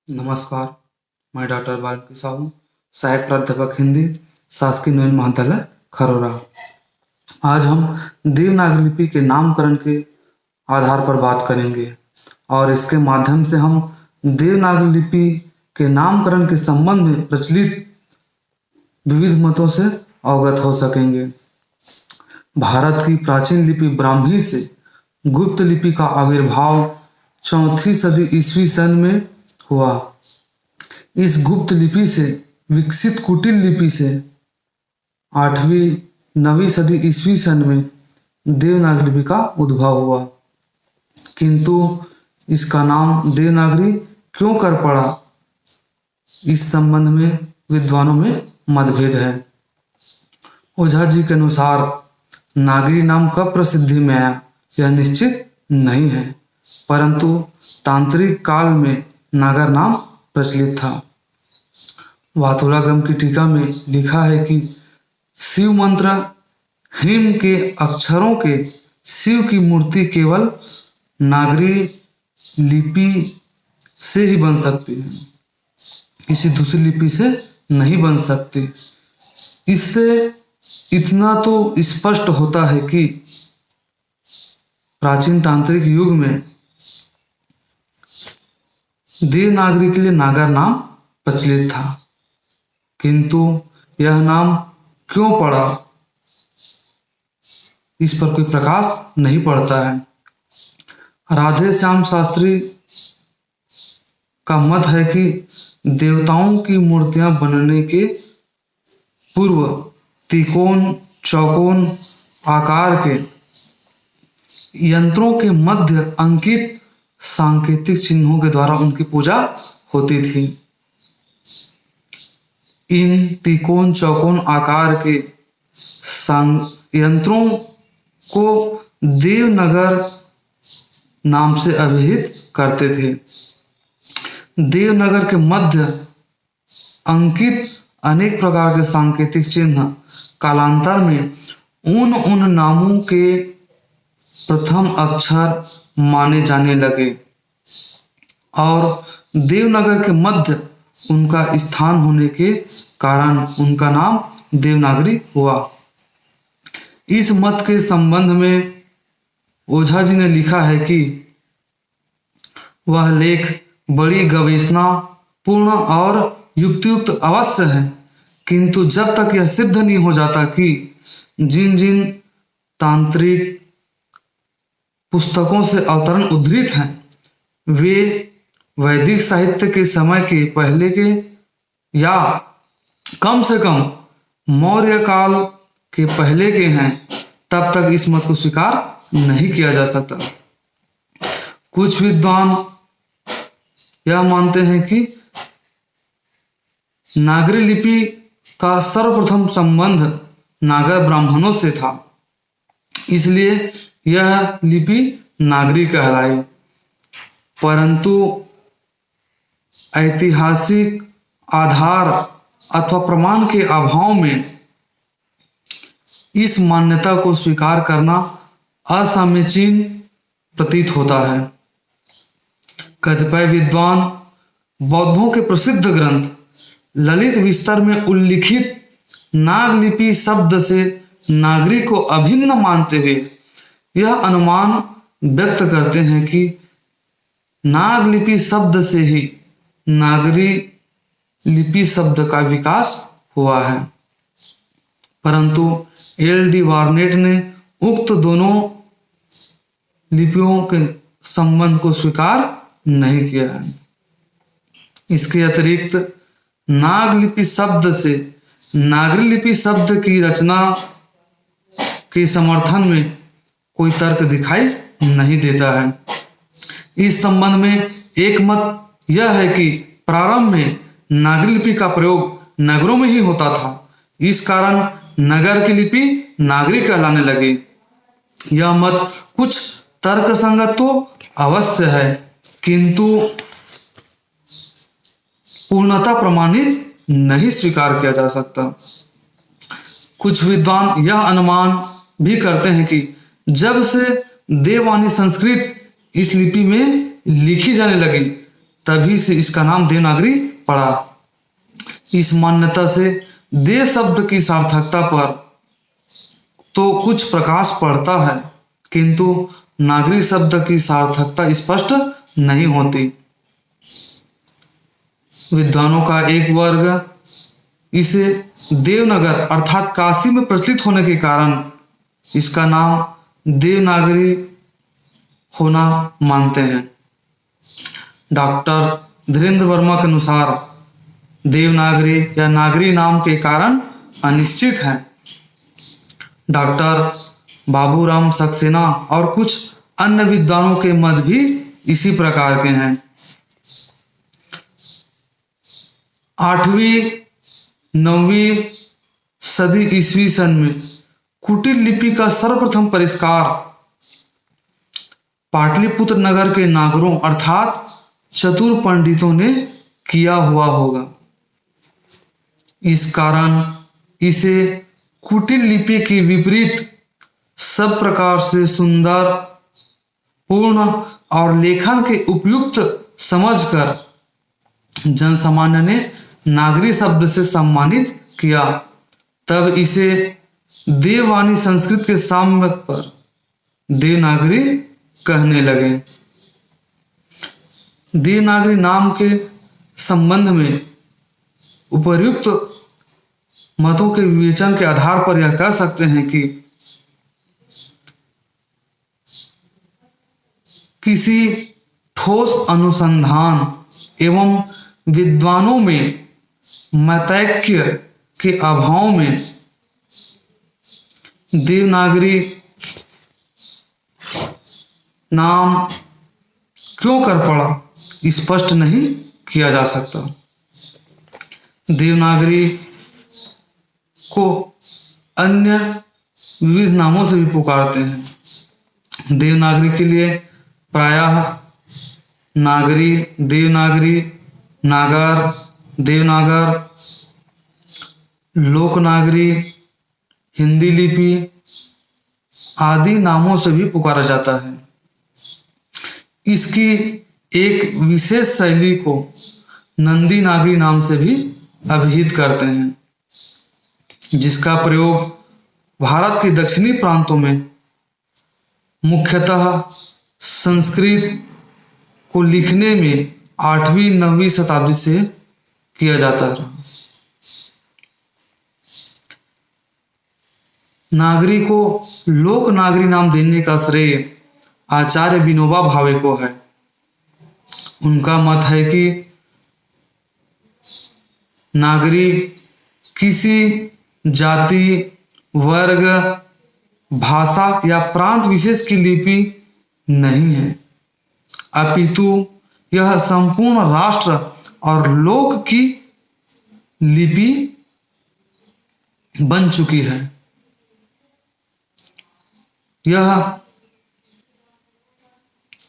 नमस्कार, मैं डॉक्टर बालकी साहू, सहायक प्राध्यापक हिंदी, शासकीय निम्न महाविद्यालय खरोरा। आज हम देवनागरी लिपि के नामकरण के आधार पर बात करेंगे और इसके माध्यम से हम देवनागरी लिपि के नामकरण के संबंध में प्रचलित विविध मतों से अवगत हो सकेंगे। भारत की प्राचीन लिपि ब्राह्मी से गुप्त लिपि का आविर्भाव 4वीं सदी ईस्वी सन में हुआ। इस गुप्त लिपि से विकसित कुटिल लिपि से 8वीं-9वीं सदी ईस्वी सन में देवनागरी लिपि का उद्भव हुआ, किंतु इसका नाम देवनागरी क्यों कर पड़ा, इस संबंध में विद्वानों में मतभेद है। ओझा जी के अनुसार नागरी नाम कब प्रसिद्धि में आया यह निश्चित नहीं है, परंतु तांत्रिक काल में नागर नाम प्रचलित था। वातुलागम की टीका में लिखा है कि शिव मंत्र ह्रीम के अक्षरों के शिव की मूर्ति केवल नागरी लिपि से ही बन सकती है, किसी दूसरी लिपि से नहीं बन सकती। इससे इतना तो स्पष्ट होता है कि प्राचीन तांत्रिक युग में देवनागरी के लिए नागर नाम प्रचलित था, किंतु यह नाम क्यों पड़ा, इस पर कोई प्रकाश नहीं पड़ता है। राधे श्याम शास्त्री का मत है कि देवताओं की मूर्तियां बनने के पूर्व त्रिकोण चौकोन आकार के यंत्रों के मध्य अंकित सांकेतिक चिन्हों के द्वारा उनकी पूजा होती थी। इन त्रिकोण चौकोन आकार के यंत्रों को देवनगर नाम से अभिहित करते थे। देवनगर के मध्य अंकित अनेक प्रकार के सांकेतिक चिन्ह कालांतर में उन नामों के प्रथम अक्षर माने जाने लगे और देवनगर के मध्य उनका स्थान होने के कारण उनका नाम देवनागरी हुआ। इस मत के संबंध में ओझा जी ने लिखा है कि वह लेख बड़ी गवेषणा पूर्ण और युक्तियुक्त अवश्य है, किंतु जब तक यह सिद्ध नहीं हो जाता कि जिन जिन तांत्रिक पुस्तकों से अवतरण उद्धृत हैं वे वैदिक साहित्य के समय के पहले के या कम से कम मौर्य काल के पहले के हैं, तब तक इस मत को स्वीकार नहीं किया जा सकता। कुछ विद्वान यह मानते हैं कि नागरी लिपि का सर्वप्रथम संबंध नागर ब्राह्मणों से था, इसलिए यह लिपि नागरी कहलाई, परंतु ऐतिहासिक आधार अथवा प्रमाण के अभाव में इस मान्यता को स्वीकार करना असमीचीन प्रतीत होता है। कतिपय विद्वान बौद्धों के प्रसिद्ध ग्रंथ ललित विस्तर में उल्लिखित नागलिपि शब्द से नागरी को अभिन्न मानते हुए यह अनुमान व्यक्त करते हैं कि नागलिपि शब्द से ही नागरी लिपि शब्द का विकास हुआ है, परंतु एल.डी. वार्नेट ने उक्त दोनों लिपियों के संबंध को स्वीकार नहीं किया है। इसके अतिरिक्त नागलिपि शब्द से नागरी लिपि शब्द की रचना के समर्थन में कोई तर्क दिखाई नहीं देता है। इस संबंध में एक मत यह है कि प्रारंभ में नागरी लिपि का प्रयोग नगरों में ही होता था, इस कारण नगर की लिपि नागरी कहलाने लगी। यह मत कुछ तर्क संगत तो अवश्य है, किंतु पूर्णतः प्रमाणित नहीं स्वीकार किया जा सकता। कुछ विद्वान यह अनुमान भी करते हैं कि जब से देववाणी संस्कृत इस लिपि में लिखी जाने लगी, तभी से इसका नाम देवनागरी पड़ा। इस मान्यता से देव शब्द की सार्थकता पर तो कुछ प्रकाश पड़ता है, किंतु नागरी शब्द की सार्थकता स्पष्ट नहीं होती। विद्वानों का एक वर्ग इसे देवनगर अर्थात काशी में प्रचलित होने के कारण इसका नाम देवनागरी होना मानते हैं। डॉक्टर धीरेन्द्र वर्मा के अनुसार देवनागरी या नागरी नाम के कारण अनिश्चित है। डॉक्टर बाबूराम सक्सेना और कुछ अन्य विद्वानों के मत भी इसी प्रकार के हैं। 8वीं 9वीं सदी ईस्वी सन में कुटिल लिपि का सर्वप्रथम परिष्कार पाटलिपुत्र नगर के नागरों अर्थात चतुर पंडितों ने किया हुआ होगा। इस कारण इसे कुटिल लिपि के विपरीत सब प्रकार से सुंदर, पूर्ण और लेखन के उपयुक्त समझकर जनसामान्य ने नागरी शब्द से सम्मानित किया। तब इसे देववाणी संस्कृत के साम्य पर देवनागरी कहने लगे। देवनागरी नाम के संबंध में उपर्युक्त मतों के विवेचन के आधार पर यह कह सकते हैं कि किसी ठोस अनुसंधान एवं विद्वानों में मतैक्य के अभाव में देवनागरी नाम क्यों कर पड़ा स्पष्ट नहीं किया जा सकता। देवनागरी को अन्य विविध नामों से भी पुकारते हैं। देवनागरी के लिए प्रायः नागरी, देवनागरी, नागर, देवनागर, लोकनागरी, हिंदी लिपि आदि नामों से भी पुकारा जाता है। इसकी एक विशेष शैली को नंदी नागरी नाम से भी अभिहित करते हैं, जिसका प्रयोग भारत के दक्षिणी प्रांतों में मुख्यतः संस्कृत को लिखने में 8वीं 9वीं शताब्दी से किया जाता है। नागरी को लोक नागरी नाम देने का श्रेय आचार्य विनोबा भावे को है। उनका मत है कि नागरी किसी जाति, वर्ग, भाषा या प्रांत विशेष की लिपि नहीं है, अपितु यह संपूर्ण राष्ट्र और लोक की लिपि बन चुकी है। यह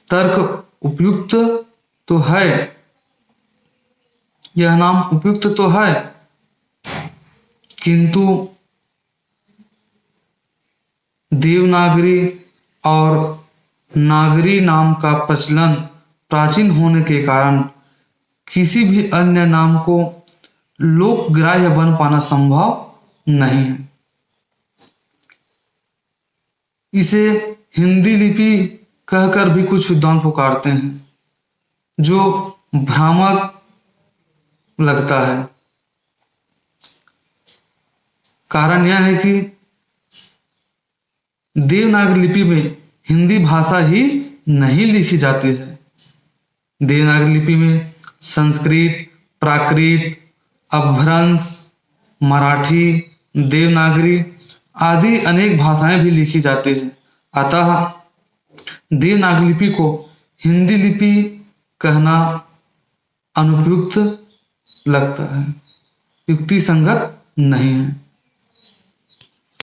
तर्क उपयुक्त तो है, यह नाम उपयुक्त तो है, किंतु देवनागरी और नागरी नाम का प्रचलन प्राचीन होने के कारण किसी भी अन्य नाम को लोकग्राह्य बन पाना संभव नहीं है। इसे हिंदी लिपि कहकर भी कुछ विद्वान पुकारते हैं, जो भ्रामक लगता है। कारण यह है कि देवनागरी लिपि में हिंदी भाषा ही नहीं लिखी जाती है। देवनागरी लिपि में संस्कृत, प्राकृत, अपभ्रंश, मराठी, देवनागरी आदि अनेक भाषाएं भी लिखी जाती हैं। अतः देवनागरी लिपि को हिंदी लिपि कहना अनुपयुक्त लगता है, युक्ति संगत नहीं है।